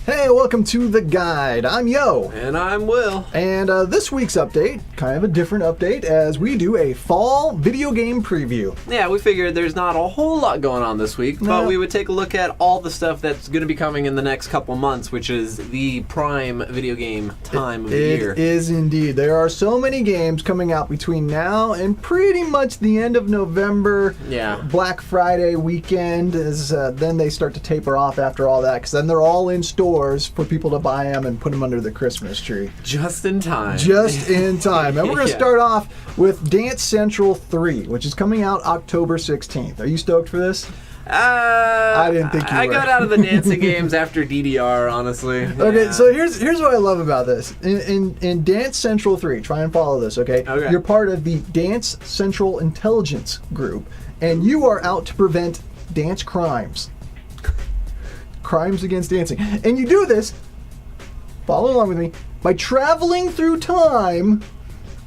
Hey, welcome to The Guide. I'm Yo. And I'm Will. And this week's update, kind of a different update, as we do a fall video game preview. Yeah, we figured there's not a whole lot going on this week, but we would take a look at all the stuff that's going to be coming in the next couple months, which is the prime video game time of the year. It is indeed. There are so many games coming out between now and pretty much the end of November. Yeah. Black Friday weekend is then they start to taper off after all that, because then they're all in stores for people to buy them and put them under the Christmas tree. Just in time. Just in time. And we're going to start off with Dance Central 3, which is coming out October 16th. Are you stoked for this? I didn't think you were. I got out of the dancing games after DDR, honestly. Okay, so here's what I love about this. In Dance Central 3, try and follow this, okay? You're part of the Dance Central Intelligence Group, and you are out to prevent dance crimes. Crimes against dancing. And you do this, follow along with me, by traveling through time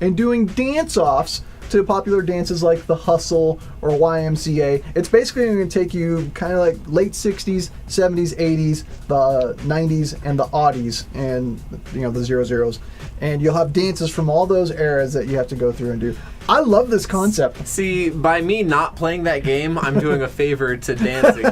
and doing dance-offs to popular dances like the Hustle or YMCA. It's basically going to take you kind of like late 60s, 70s, 80s, the 90s, and the aughties, and the 00s. And you'll have dances from all those eras that you have to go through and do. I love this concept. See, by me not playing that game, I'm doing a favor to dancing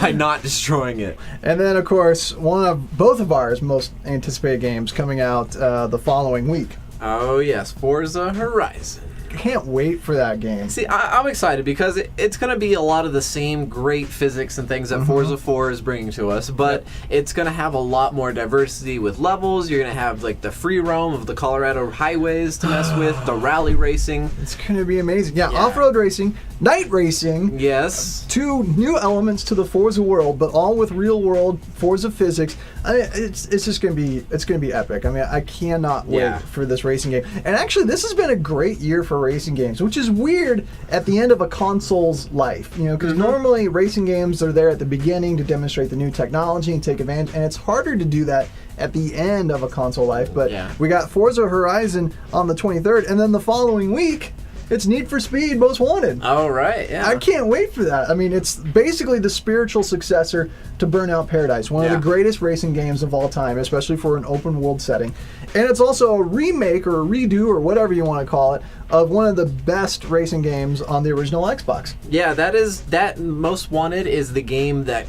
by not destroying it. And then, of course, both of ours most anticipated games coming out the following week. Oh, yes, Forza Horizon. Can't wait for that game. See, I'm excited because it's going to be a lot of the same great physics and things that Forza 4 is bringing to us, but it's going to have a lot more diversity with levels. You're going to have like the free roam of the Colorado highways to mess with, the rally racing. It's going to be amazing. Yeah, off-road racing, night racing. Yes. 2 new elements to the Forza world, but all with real-world Forza physics. It's just going to be epic. I mean, I cannot wait for this racing game. And actually, this has been a great year for racing games, which is weird at the end of a console's life, because normally racing games are there at the beginning to demonstrate the new technology and take advantage, and it's harder to do that at the end of a console life. But we got Forza Horizon on the 23rd, and then the following week, it's Need for Speed Most Wanted. Oh, right, yeah. I can't wait for that. I mean, it's basically the spiritual successor to Burnout Paradise, one of the greatest racing games of all time, especially for an open world setting. And it's also a remake or a redo or whatever you want to call it of one of the best racing games on the original Xbox. Yeah, that Most Wanted is the game that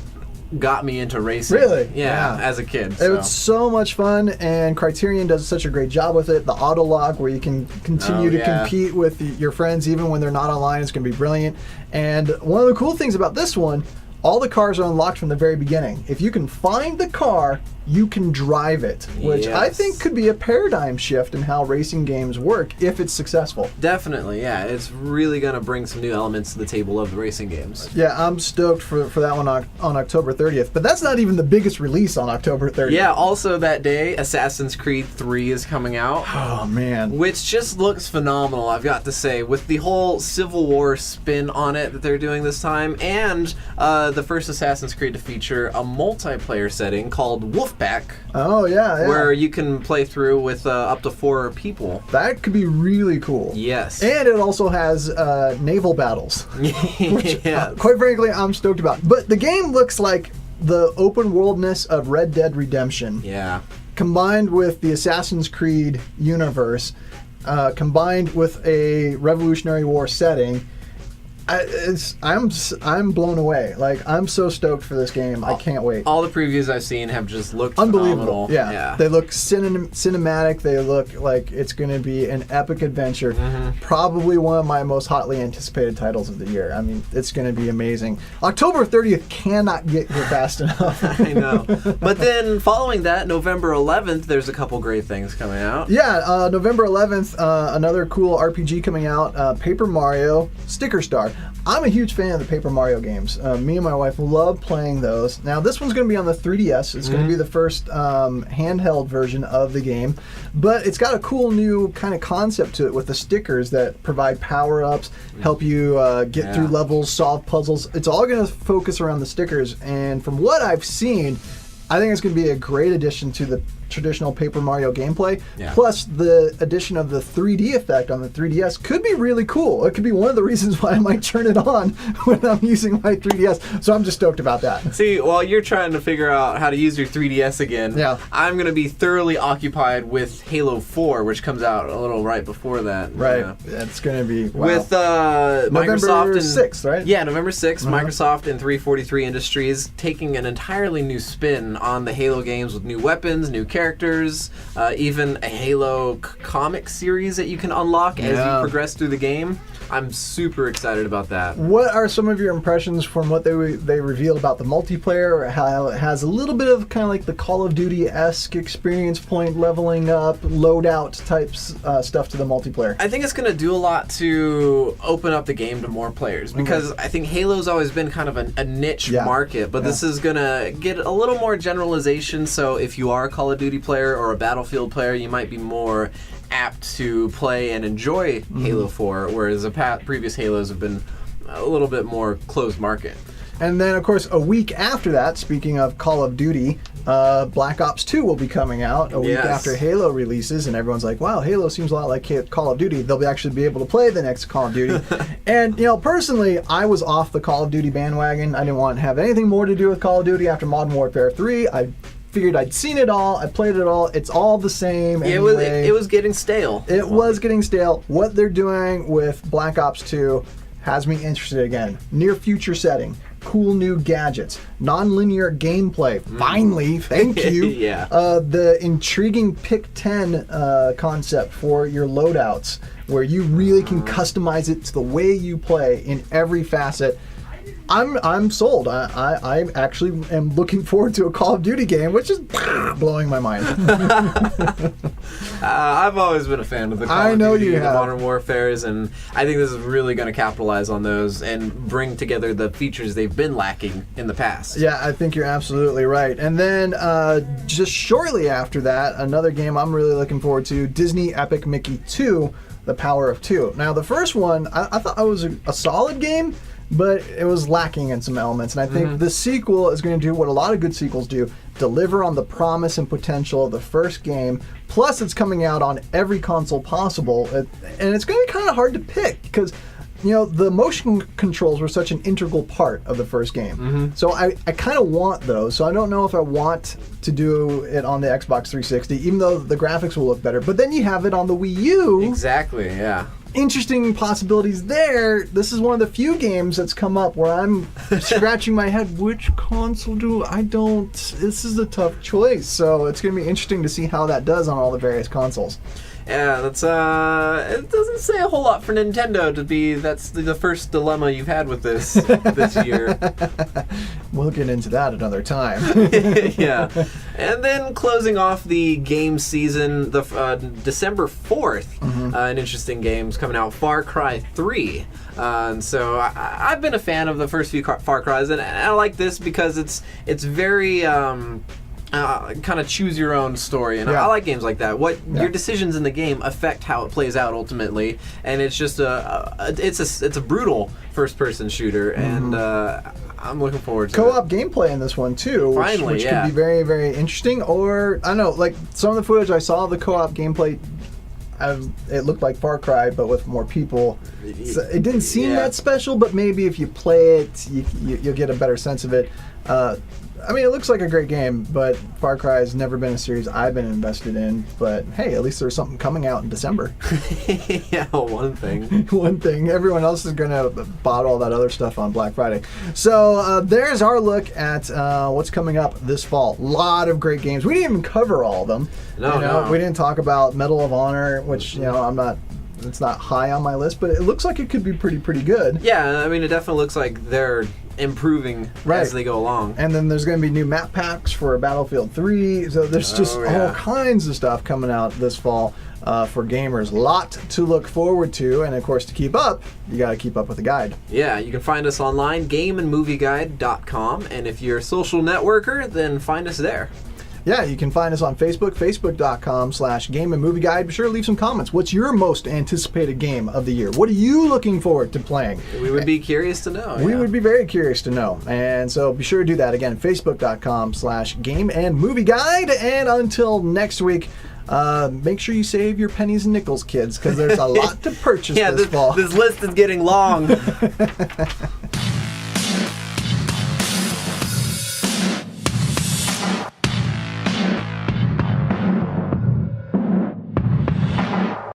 got me into racing. Really? Yeah, as a kid. So. It was so much fun, and Criterion does such a great job with it. The auto log, where you can continue to compete with your friends even when they're not online, is going to be brilliant. And one of the cool things about this one, all the cars are unlocked from the very beginning. If you can find the car, you can drive it, which I think could be a paradigm shift in how racing games work if it's successful. Definitely, yeah. It's really going to bring some new elements to the table of the racing games. Yeah, I'm stoked for that one on October 30th. But that's not even the biggest release on October 30th. Yeah, also that day, Assassin's Creed 3 is coming out. Oh, man. Which just looks phenomenal, I've got to say, with the whole Civil War spin on it that they're doing this time, and the first Assassin's Creed to feature a multiplayer setting called Wolfpack. Oh, yeah. Where you can play through with up to 4 people. That could be really cool. Yes. And it also has naval battles, which, quite frankly, I'm stoked about. But the game looks like the open worldness of Red Dead Redemption. Yeah. Combined with the Assassin's Creed universe, combined with a Revolutionary War setting. I'm blown away. Like, I'm so stoked for this game. I can't wait. All the previews I've seen have just looked unbelievable. Phenomenal. Yeah. They look cinematic. They look like it's going to be an epic adventure. Probably one of my most hotly anticipated titles of the year. I mean, it's going to be amazing. October 30th cannot get here fast enough. I know. But then following that, November 11th, there's a couple great things coming out. Yeah, November 11th, another cool RPG coming out, Paper Mario Sticker Star. I'm a huge fan of the Paper Mario games. Me and my wife love playing those. Now, this one's going to be on the 3DS. It's going to be the first handheld version of the game. But it's got a cool new kind of concept to it with the stickers that provide power-ups, help you get through levels, solve puzzles. It's all going to focus around the stickers. And from what I've seen, I think it's going to be a great addition to the traditional Paper Mario gameplay. Yeah. Plus, the addition of the 3D effect on the 3DS could be really cool. It could be one of the reasons why I might turn it on when I'm using my 3DS. So I'm just stoked about that. See, while you're trying to figure out how to use your 3DS again, I'm going to be thoroughly occupied with Halo 4, which comes out a little right before that. Right. It's going to be, with November Microsoft 6th, right? Yeah, November 6th, Microsoft and 343 Industries taking an entirely new spin on the Halo games with new weapons, new characters, even a Halo comic series that you can unlock as you progress through the game. I'm super excited about that. What are some of your impressions from what they revealed about the multiplayer, or how it has a little bit of kind of like the Call of Duty-esque experience point leveling up, loadout types stuff to the multiplayer? I think it's going to do a lot to open up the game to more players, because I think Halo's always been kind of a niche market, but this is going to get a little more generalization, so if you are a Call of Duty player or a Battlefield player, you might be more apt to play and enjoy Halo 4, whereas the previous Halos have been a little bit more closed market. And then, of course, a week after that, speaking of Call of Duty, Black Ops 2 will be coming out a week after Halo releases, and everyone's like, wow, Halo seems a lot like Call of Duty. They'll actually be able to play the next Call of Duty. And, personally, I was off the Call of Duty bandwagon. I didn't want to have anything more to do with Call of Duty after Modern Warfare 3. I figured I'd seen it all, I played it all, it's all the same anyway. It was getting stale. It was getting stale. What they're doing with Black Ops 2 has me interested again. Near future setting, cool new gadgets, non-linear gameplay, finally, thank you. The intriguing Pick 10 concept for your loadouts, where you really can customize it to the way you play in every facet. I'm sold. I actually am looking forward to a Call of Duty game, which is blowing my mind. I've always been a fan of the Call of Duty, the Modern Warfares, and I think this is really going to capitalize on those and bring together the features they've been lacking in the past. Yeah, I think you're absolutely right. And then just shortly after that, another game I'm really looking forward to, Disney Epic Mickey 2, The Power of Two. Now, the first one, I thought it was a solid game, but it was lacking in some elements, and I think the sequel is going to do what a lot of good sequels do, deliver on the promise and potential of the first game, plus it's coming out on every console possible, and it's going to be kind of hard to pick, because the motion controls were such an integral part of the first game. So I kind of want those, so I don't know if I want to do it on the Xbox 360, even though the graphics will look better, but then you have it on the Wii U. Exactly, yeah. Interesting possibilities there. This is one of the few games that's come up where I'm scratching my head. Which console this is a tough choice. So it's going to be interesting to see how that does on all the various consoles. Yeah, that's it doesn't say a whole lot for Nintendo to be. That's the first dilemma you've had with this year. We'll get into that another time. Yeah, and then closing off the game season, the December 4th, an interesting game's coming out, Far Cry 3. And so I've been a fan of the first few Far Cries, and I like this because it's very kind of choose your own story, and I like games like that. Your decisions in the game affect how it plays out ultimately, and it's just it's a brutal first person shooter, and I'm looking forward to co-op gameplay in this one too, which could be very, very interesting. Or I don't know, like some of the footage I saw of the co-op gameplay, it looked like Far Cry, but with more people. So it didn't seem that special, but maybe if you play it, you'll get a better sense of it. I mean, it looks like a great game, but Far Cry has never been a series I've been invested in. But hey, at least there's something coming out in December. Yeah, one thing. One thing. Everyone else is going to bought all that other stuff on Black Friday. So there's our look at what's coming up this fall. A lot of great games. We didn't even cover all of them. No. We didn't talk about Medal of Honor, which it's not high on my list, but it looks like it could be pretty good. Yeah, I mean, it definitely looks like they're improving as they go along. And then there's going to be new map packs for Battlefield 3. So there's just all kinds of stuff coming out this fall for gamers. Lot to look forward to, and of course to keep up, you got to keep up with the guide. Yeah, you can find us online, gameandmovieguide.com, and if you're a social networker, then find us there. Yeah, you can find us on Facebook, facebook.com/Game and Movie Guide. Be sure to leave some comments. What's your most anticipated game of the year? What are you looking forward to playing? We would be curious to know. We would be very curious to know. And so be sure to do that. Again, facebook.com/Game and Movie Guide. And until next week, make sure you save your pennies and nickels, kids, because there's a lot to purchase this fall. This list is getting long.